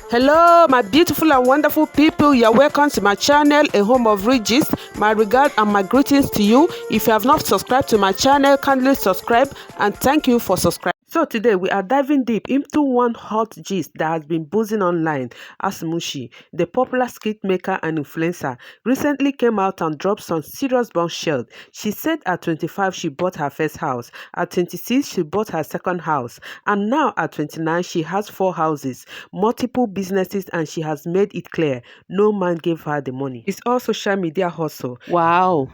Hello, my beautiful and wonderful people. You're welcome to my channel, A Home of Riches. My regard and my greetings to you. If you have not subscribed to my channel, kindly subscribe and thank you for subscribing. So today we are diving deep into one hot gist that has been buzzing online. Ashmusy, the popular skit maker and influencer, recently came out and dropped some serious bombshell. She said at 25 she bought her first house, at 26 she bought her second house, and now at 29 she has 4 houses, multiple businesses, and she has made it clear no man gave her the money. It's all social media hustle. Wow.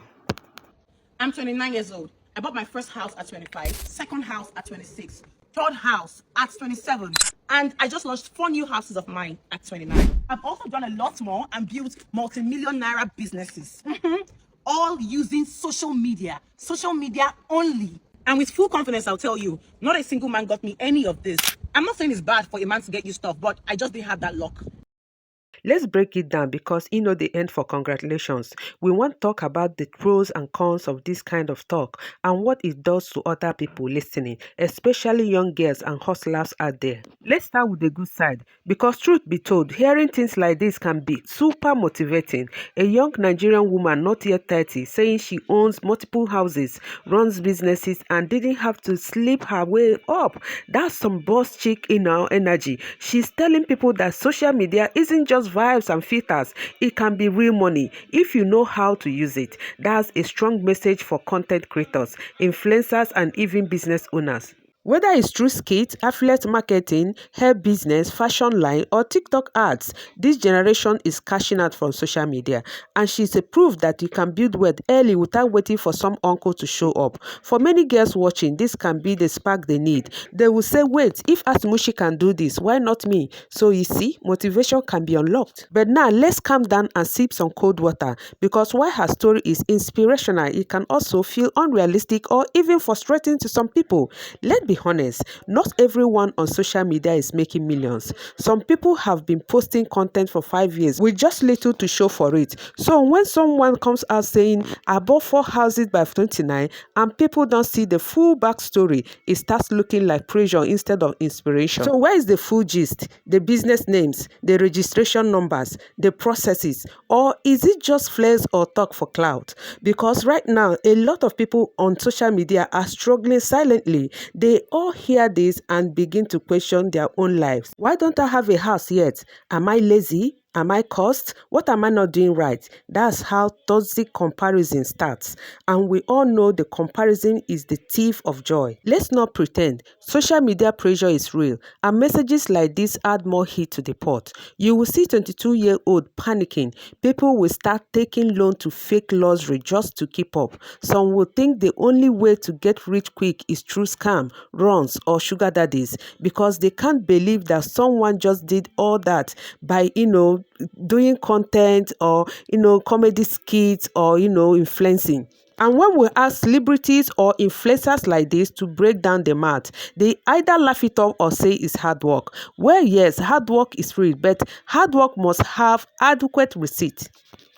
I'm 29 years old. I bought my first house at 25, second house at 26, third house at 27, and I just launched 4 new houses of mine at 29. I've also done a lot more and built multi-million naira businesses, all using social media only. And with full confidence, I'll tell you, not a single man got me any of this. I'm not saying it's bad for a man to get you stuff, but I just didn't have that luck. Let's break it down because the end for congratulations. We want to talk about the pros and cons of this kind of talk and what it does to other people listening, especially young girls and hustlers out there. Let's start with the good side because truth be told, hearing things like this can be super motivating. A young Nigerian woman not yet 30 saying she owns multiple houses, runs businesses and didn't have to sleep her way up. That's some boss chick in her energy. She's telling people that social media isn't just vibes and filters. It can be real money if you know how to use it. That's a strong message for content creators, influencers and even business owners. Whether it's through skits, affiliate marketing, hair business, fashion line, or TikTok ads, this generation is cashing out from social media. And she's a proof that you can build wealth early without waiting for some uncle to show up. For many girls watching, this can be the spark they need. They will say, wait, if Ashmusy can do this, why not me? So you see, motivation can be unlocked. But now, let's calm down and sip some cold water. Because while her story is inspirational, it can also feel unrealistic or even frustrating to some people. Let's be honest, not everyone on social media is making millions. Some people have been posting content for 5 years with just little to show for it. So when someone comes out saying, I bought 4 houses by 29 and people don't see the full backstory, it starts looking like pressure instead of inspiration. So where is the full gist? The business names, the registration numbers, the processes, or is it just flares or talk for clout? Because right now, a lot of people on social media are struggling silently. They all hear this and begin to question their own lives. Why don't I have a house yet? Am I lazy? Am I cursed? What am I not doing right? That's how toxic comparison starts. And we all know the comparison is the thief of joy. Let's not pretend. Social media pressure is real. And messages like this add more heat to the pot. You will see 22-year-old panicking. People will start taking loan to fake luxury just to keep up. Some will think the only way to get rich quick is through scam, runs, or sugar daddies because they can't believe that someone just did all that by, doing content or comedy skits or influencing. And when we ask celebrities or influencers like this to break down the math, they either laugh it off or say it's hard work. Well, yes, hard work is real, but hard work must have adequate receipt.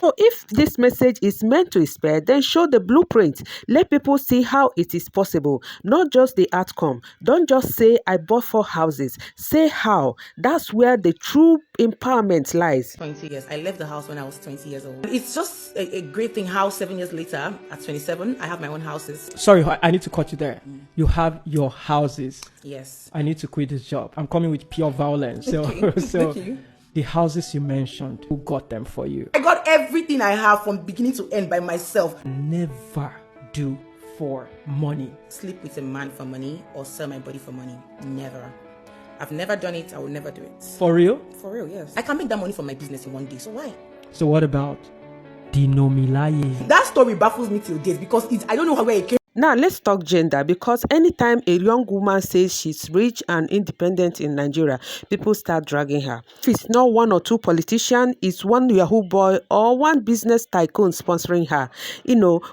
So if this message is meant to inspire, then show the blueprint. Let people see how it is possible, not just the outcome. Don't just say, I bought 4 houses. Say how. That's where the true empowerment lies. 20 years. I left the house when I was 20 years old. It's just a great thing how 7 years later, at 27, I have my own houses. Sorry, I need to cut you there. You have your houses. Yes. I need to quit this job. I'm coming with pure violence. So, Okay. The houses you mentioned, who got them for you? I got everything I have from beginning to end by myself. Never do for money. Sleep with a man for money or sell my body for money. Never. I've never done it. I will never do it. For real? For real, yes. I can make that money from my business in one day. So why? So what about Dinomilaye? That story baffles me till days because I don't know where it came. Now, let's talk gender because anytime a young woman says she's rich and independent in Nigeria, people start dragging her. If it's not 1 or 2 politicians, it's one Yahoo boy or one business tycoon sponsoring her.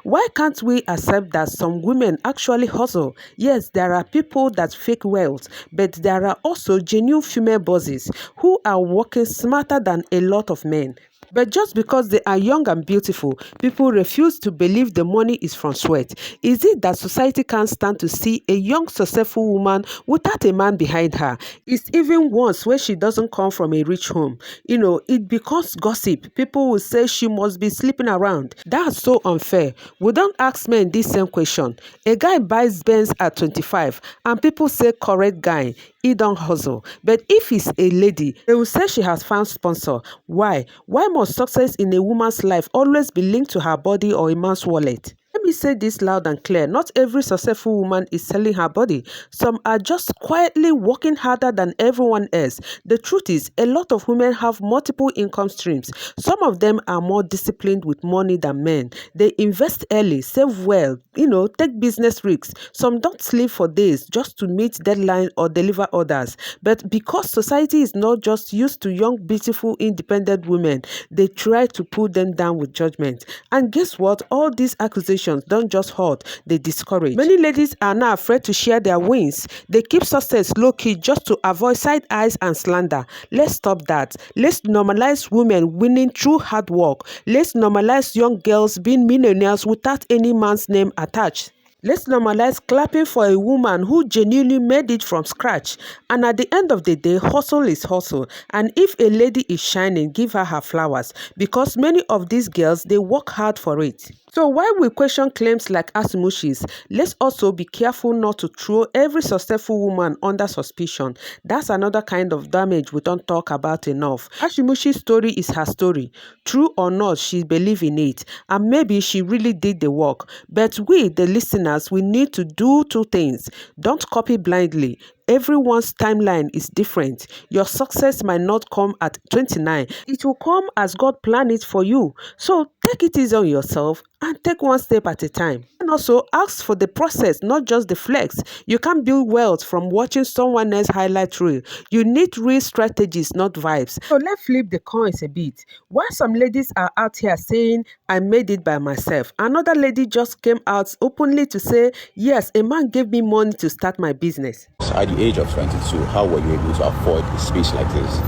Why can't we accept that some women actually hustle? Yes, there are people that fake wealth, but there are also genuine female bosses who are working smarter than a lot of men. But just because they are young and beautiful, people refuse to believe the money is from sweat. Is it that society can't stand to see a young, successful woman without a man behind her? It's even worse when she doesn't come from a rich home. It becomes gossip. People will say she must be sleeping around. That's so unfair. We don't ask men this same question. A guy buys Benz at 25 and people say correct guy, he don't hustle. But if he's a lady, they will say she has found sponsor. Why? Why must success in a woman's life always be linked to her body or a man's wallet? Let me say this loud and clear. Not every successful woman is selling her body. Some are just quietly working harder than everyone else. The truth is, a lot of women have multiple income streams. Some of them are more disciplined with money than men. They invest early, save well, take business risks. Some don't sleep for days just to meet deadline or deliver orders. But because society is not just used to young, beautiful, independent women, they try to pull them down with judgment. And guess what? All these accusations don't just hurt, they discourage. Many ladies are now afraid to share their wins. They keep success low-key just to avoid side eyes and slander. Let's stop that. Let's normalize women winning through hard work. Let's normalize young girls being millionaires without any man's name attached. Let's normalize clapping for a woman who genuinely made it from scratch. And at the end of the day, hustle is hustle. And if a lady is shining, give her flowers. Because many of these girls, they work hard for it. So while we question claims like Ashmusy's, let's also be careful not to throw every successful woman under suspicion. That's another kind of damage we don't talk about enough. Ashmussy's story is her story. True or not, she believes in it. And maybe she really did the work. But we, the listeners, we need to do two things. Don't copy blindly. Everyone's timeline is different. Your success might not come at 29. It will come as God planned it for you. So take it easy on yourself and take one step at a time. And also ask for the process, not just the flex. You can't build wealth from watching someone else highlight reel. You need real strategies, not vibes. So let's flip the coins a bit. While some ladies are out here saying, I made it by myself, another lady just came out openly to say, yes, a man gave me money to start my business. At the age of 22, how were you able to afford a space like this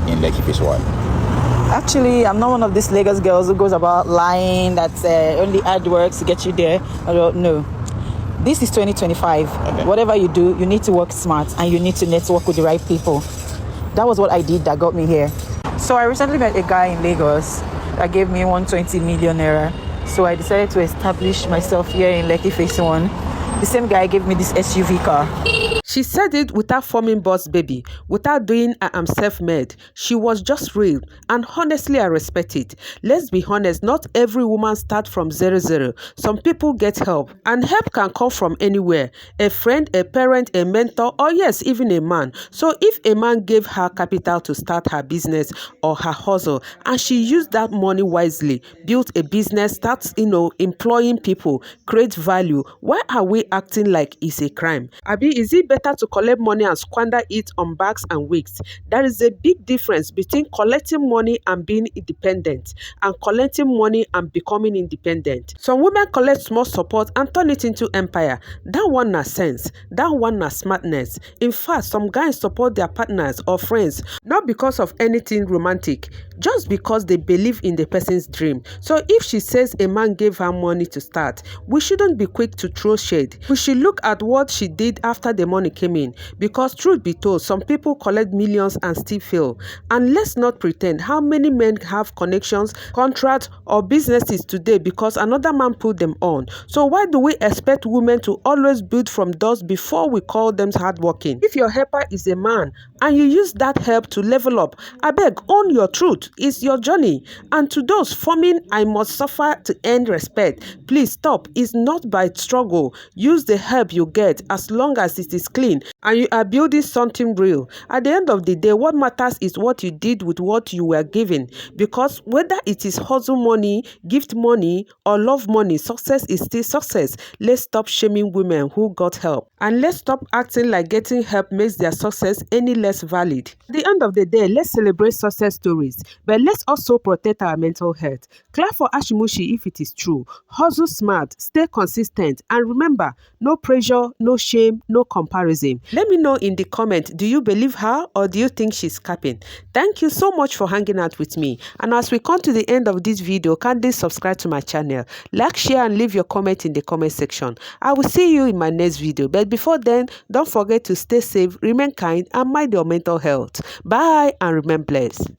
in Lekki Phase 1? Actually, I'm not one of these Lagos girls who goes about lying that only hard work to get you there. No. This is 2025. Okay. Whatever you do, you need to work smart and you need to network with the right people. That was what I did that got me here. So I recently met a guy in Lagos that gave me 120 million naira. So I decided to establish myself here in Lekki Phase 1. The same guy gave me this SUV car. She said it without forming boss baby, without doing I am self-made. She was just real, and honestly I respect it. Let's be honest, not every woman starts from 0. Some people get help, and help can come from anywhere. A friend, a parent, a mentor, or yes, even a man. So if a man gave her capital to start her business or her hustle, and she used that money wisely, built a business, starts, employing people, create value, why are we acting like it's a crime? Abi, is it better to collect money and squander it on bags and wigs? There is a big difference between collecting money and being independent, and collecting money and becoming independent. Some women collect small support and turn it into empire. That one na sense. That one na smartness. In fact, some guys support their partners or friends not because of anything romantic, just because they believe in the person's dream. So if she says a man gave her money to start, we shouldn't be quick to throw shade. We should look at what she did after the money came in, because truth be told, some people collect millions and still fail. And let's not pretend how many men have connections, contracts, or businesses today because another man put them on. So why do we expect women to always build from dust before we call them hardworking? If your helper is a man and you use that help to level up, abeg, own your truth. It's your journey. And to those forming I must suffer to earn respect, please stop. It's not by struggle. Use the help you get as long as it is clean and you are building something real. At the end of the day, what matters is what you did with what you were given. Because whether it is hustle money, gift money, or love money, success is still success. Let's stop shaming women who got help. And let's stop acting like getting help makes their success any less valid. At the end of the day, let's celebrate success stories, but let's also protect our mental health. Clap for Ashmusy if it is true. Hustle smart, stay consistent, and remember, No pressure, no shame, no comparison. Let me know in the comment, do you believe her or do you think she's capping? Thank you so much for hanging out with me. And as we come to the end of this video, kindly subscribe to my channel. Like, share and leave your comment in the comment section. I will see you in my next video. But before then, don't forget to stay safe, remain kind and mind your mental health. Bye and remain blessed.